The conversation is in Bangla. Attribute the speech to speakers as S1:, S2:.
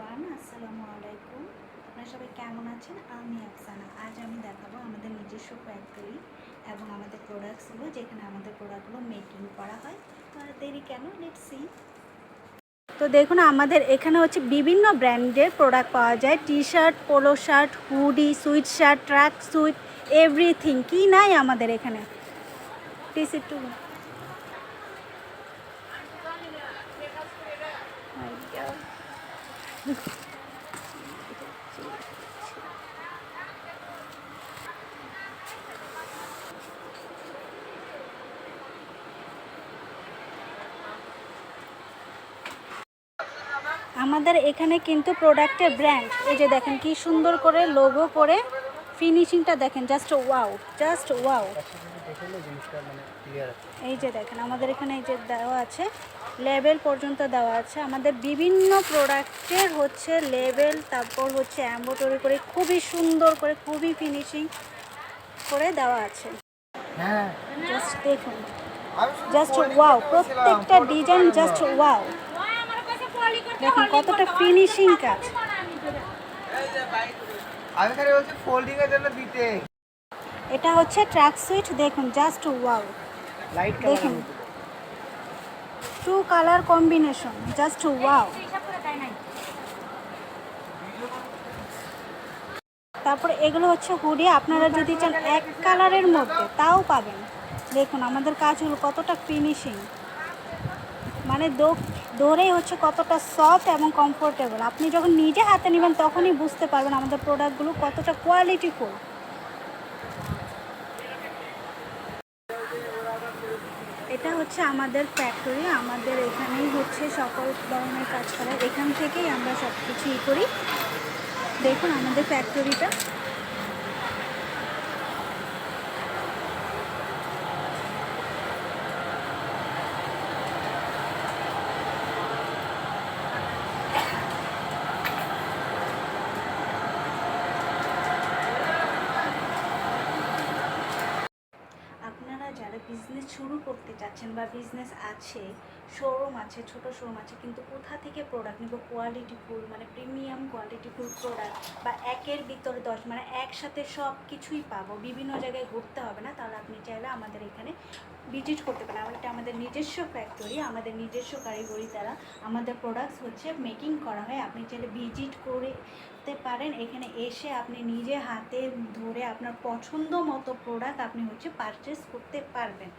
S1: এভরিওয়ান, আসসালামু আলাইকুম। আপনারা সবাই কেমন আছেন? আমি আফসানা। আজ আমি দেখাবো আমাদের নিজস্ব ফ্যাক্টরি এবং আমাদের প্রোডাক্টসগুলো, যেখানে আমাদের প্রোডাক্টগুলো মেকিং করা হয়। তো আর দেরি কেন, লেটস সি। তো দেখুন, আমাদের এখানে হচ্ছে বিভিন্ন ব্র্যান্ডের প্রোডাক্ট পাওয়া যায়। T shirt, polo shirt, hoodie, sweet shirt, track sweet, everything. কি নাই আমাদের এখানে? প্লিজ একটু আমাদের এখানে কিন্তু প্রোডাক্টের ব্র্যান্ড, এই যে দেখেন কি সুন্দর করে লোগো করে ফিনিশিংটা দেখেন, জাস্ট ওয়াও, জাস্ট ওয়াও। এই যে দেখেন আমাদের এখানে এই যে দেওয়া আছে, লেবেল পর্যন্ত দেওয়া আছে। আমাদের বিভিন্ন প্রোডাক্টের হচ্ছে লেবেল, তারপর হচ্ছে এমব্রয়ডারি করে খুবই সুন্দর করে, খুবই ফিনিশিং করে দেওয়া আছে।
S2: হ্যাঁ,
S1: জাস্ট দেখুন, জাস্ট ওয়াও, প্রত্যেকটা ডিজাইন জাস্ট ওয়াও। দেখুন কতটা ফিনিশিং কাজ।
S2: আমি খালি বলছি ফোল্ডিং এর জন্য দিতে।
S1: এটা হচ্ছে ট্র্যাক সুইট, দেখুন জাস্ট ওয়াও।
S2: লাইট
S1: দেখুন two colour combination, just wow. তারপরে এগুলো হচ্ছে হুডি, আপনারা যদি চান এক কালারের মধ্যে তাও পাবেন। দেখুন আমাদের কাজগুলো কতটা ফিনিশিং, মানে ধরেই হচ্ছে কতটা সফট এবং কমফোর্টেবল। আপনি যখন নিজে হাতে নেবেন তখনই বুঝতে পারবেন আমাদের প্রোডাক্টগুলো কতটা কোয়ালিটিফুল। এটা হচ্ছে আমাদের ফ্যাক্টরি, আমাদের এখানেই হচ্ছে সকল ধরনের কাজ করা, এখান থেকেই আমরা সব কিছুই করি। দেখুন আমাদের ফ্যাক্টরিটা। আপনারা যারা বিজনেস শুরু করতে চাচ্ছেন বা বিজনেস আছে, শোরুম আছে, ছোট শোরুম আছে, কিন্তু কোথা থেকে প্রোডাক্ট নেব কোয়ালিটিফুল, মানে প্রিমিয়াম কোয়ালিটিফুল প্রোডাক্ট, বা একের ভিতরে 10, মানে একসাথে সব কিছুই পাবো, বিভিন্ন জায়গায় ঘুরতে হবে না, তাহলে আপনি চাইলে আমাদের এখানে ভিজিট করতে পারেন। এটা আমাদের নিজস্ব ফ্যাক্টরি, আমাদের নিজস্ব কারিগরি দ্বারা আমাদের প্রোডাক্টস হচ্ছে মেকিং করা হয়। আপনি চাইলে ভিজিট করতে পারেন, এখানে এসে আপনি নিজে হাতে ধরে আপনার পছন্দ মতো প্রোডাক্ট আপনি হচ্ছে পারচেস করতে পারবেন।